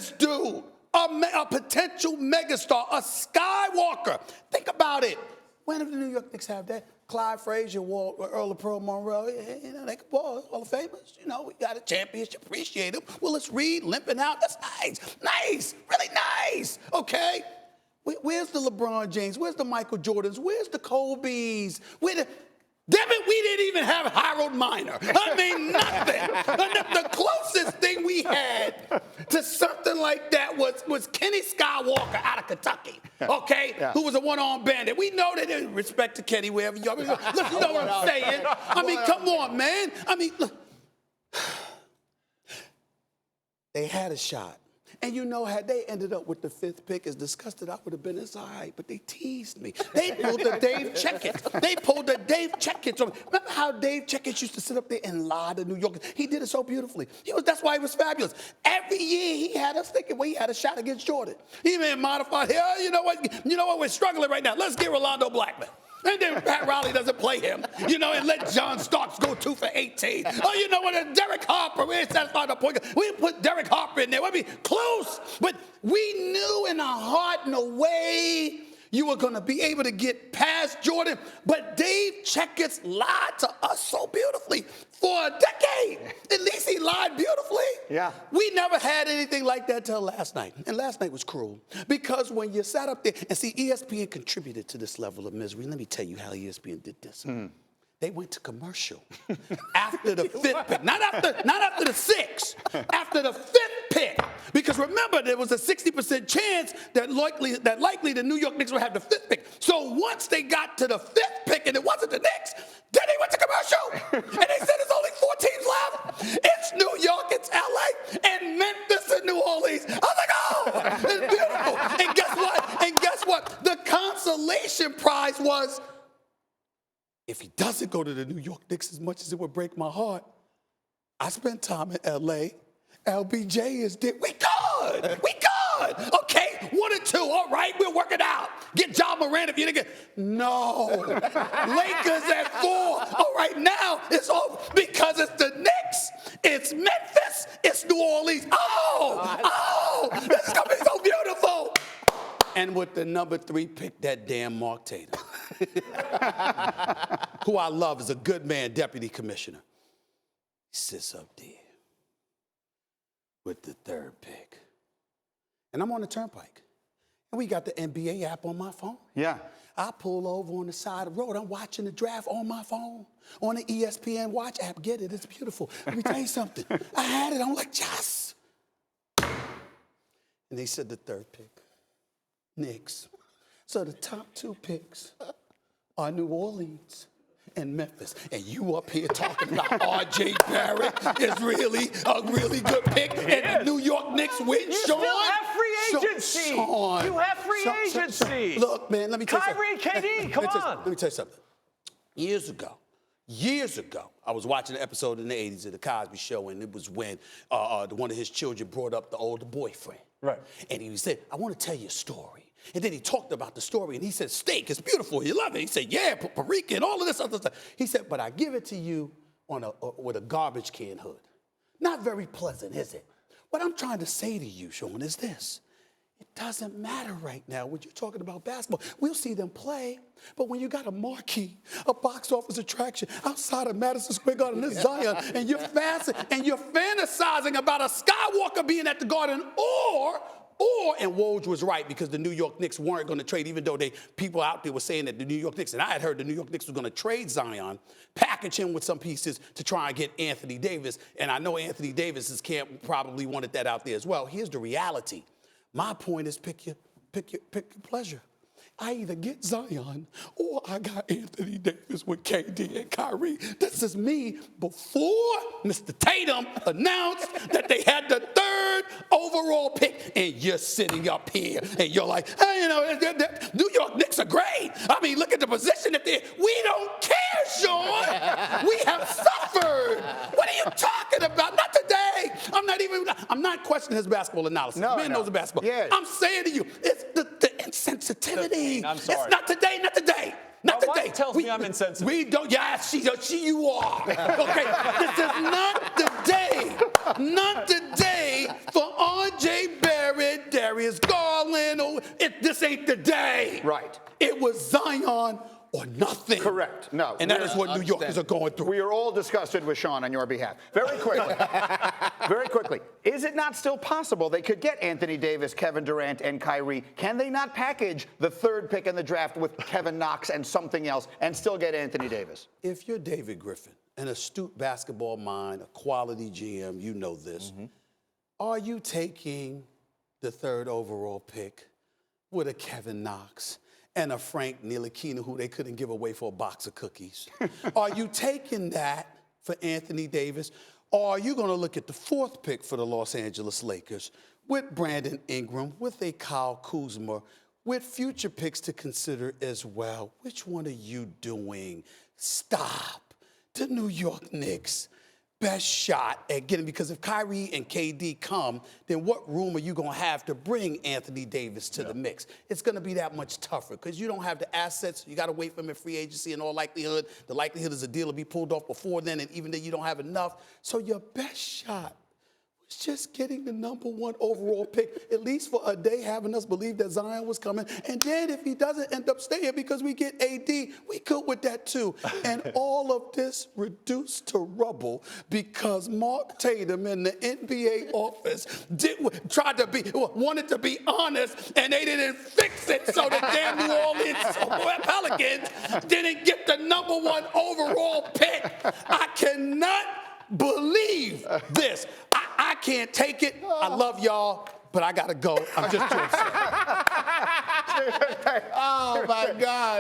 this dude, a potential megastar, a Skywalker. Think about it. When did the New York Knicks have that? Clyde Frazier, Earl of Pearl Monroe, you know, they could ball, Hall of Famers. You know, we got a championship, appreciate them. Willis Reed limping out, that's nice, really nice, okay? Where's the LeBron James? Where's the Michael Jordans? Where's the Kobe's? Damn it, we didn't even have Harold Miner. I mean, nothing. The closest thing we had to something like that was Kenny Skywalker out of Kentucky, okay, who was a one-armed bandit. We know that in respect to Kenny, wherever you are. Look, you know what I'm saying? I mean, come on, man. I mean, look. They had a shot. And you know, had they ended up with the 5th pick, as disgusted I would have been, it's all right, but they teased me. They pulled the Dave Checkett. They pulled the Dave Checkett. Remember how Dave Checkett used to sit up there and lie to New York? He did it so beautifully. That's why he was fabulous. Every year he had us thinking, well, he had a shot against Jordan. He even modified, you know what, we're struggling right now. Let's get Rolando Blackman. And then Pat Riley doesn't play him, you know, and let John Starks go 2 for 18. Oh, you know what? Derek Harper, we ain't satisfied the point. We put Derek Harper in there. We'd be close, but we knew in our heart, in a way, you were going to be able to get past Jordan. But Dave Checkett lied to us so beautifully for a decade. At least he lied beautifully. Yeah. We never had anything like that till last night. And last night was cruel. Because when you sat up there, and see, ESPN contributed to this level of misery. Let me tell you how ESPN did this. They went to commercial after the 5th pick. Not after the 6th, after the 5th pick. Because remember, there was a 60% chance that likely the New York Knicks would have the 5th pick. So once they got to the 5th pick and it wasn't the Knicks, then they went to commercial. And they said there's only 4 teams left. It's New York, it's LA, and Memphis and New Orleans. I was like, oh, it's beautiful. And guess what? The consolation prize was, if he doesn't go to the New York Knicks, as much as it would break my heart, I spent time in L.A. LBJ is there. We good. We good. Okay, 1 and 2. All right, we'll work it out. Get John Moran if you didn't get. No. Lakers at 4. All right, now it's over because it's the Knicks. It's Memphis. It's New Orleans. Oh, this is going to be so beautiful. And with the number 3 pick, that damn Mark Tatum, who I love, is a good man, deputy commissioner. He sits up there with the 3rd pick. And I'm on the turnpike. And we got the NBA app on my phone. Yeah. I pull over on the side of the road. I'm watching the draft on my phone, on the ESPN Watch app. Get it? It's beautiful. Let me tell you something. I had it. I'm like, yes. And they said the 3rd pick. Knicks. So the top 2 picks are New Orleans and Memphis. And you up here talking about R.J. Barrett is really a really good pick. And the New York Knicks win. You still have free agency. You have free agency. Look, man, let me tell you something. Kyrie, KD, come on. Let me tell you something. Years ago, I was watching an episode in the 80s of The Cosby Show, and it was when one of his children brought up the older boyfriend. Right. And he said, I want to tell you a story. And then he talked about the story, and he said, steak, it's beautiful, you love it. He said, yeah, paprika and all of this other stuff. He said, but I give it to you with a garbage can hood. Not very pleasant, is it? What I'm trying to say to you, Sean, is this. It doesn't matter right now when you're talking about basketball. We'll see them play, but when you got a marquee, a box office attraction outside of Madison Square Garden, this Zion, and you're fantasizing about a Skywalker being at the Garden, and Woj was right because the New York Knicks weren't going to trade, even though people out there were saying that the New York Knicks, and I had heard the New York Knicks was going to trade Zion, package him with some pieces to try and get Anthony Davis, and I know Anthony Davis's camp probably wanted that out there as well. Here's the reality. My point is pick your pleasure. I either get Zion or I got Anthony Davis with KD and Kyrie. This is me before Mr. Tatum announced that they had the 3rd overall pick. And you're sitting up here and you're like, hey, you know, New York Knicks are great. I mean, look at the position that they're. We don't care, Sean. We have suffered. What are you talking about? Not today. I'm not questioning his basketball analysis. No, Man knows the basketball. Yeah. I'm saying to you, it's the insensitivity. I'm sorry. It's not today. Not today. Wife tells me I'm insensitive. We don't. Yeah, you are. Okay, this is not the day. Not the day for R.J. Barrett ain't the day. Right. It was Zion or nothing. Correct. No. And that is what New Yorkers are going through. We are all disgusted with Sean on your behalf. Very quickly. Very quickly. Is it not still possible they could get Anthony Davis, Kevin Durant, and Kyrie? Can they not package the third pick in the draft with Kevin Knox and something else and still get Anthony Davis? If you're David Griffin, an astute basketball mind, a quality GM, you know this. Are you taking the third overall pick with a Kevin Knox and a Frank Ntilikina who they couldn't give away for a box of cookies? Are you taking that for Anthony Davis? Or are you going to look at the fourth pick for the Los Angeles Lakers with Brandon Ingram, with a Kyle Kuzma, with future picks to consider as well? Which one are you doing? Stop. The New York Knicks, best shot at getting, because if Kyrie and KD come, then what room are you going to have to bring Anthony Davis to the mix? It's going to be that much tougher because you don't have the assets. You got to wait for him in free agency in all likelihood. The likelihood is a deal will be pulled off before then, and even then you don't have enough. So your best shot was just getting the #1 overall pick, at least for a day, having us believe that Zion was coming. And then if he doesn't end up staying because we get AD, we good with that too. And all of this reduced to rubble because Mark Tatum in the NBA office wanted to be honest, and they didn't fix it so the damn New Orleans Pelicans didn't get the #1 overall pick. I cannot believe this. I can't take it. I love y'all, but I gotta go. I'm just too upset. Oh my God.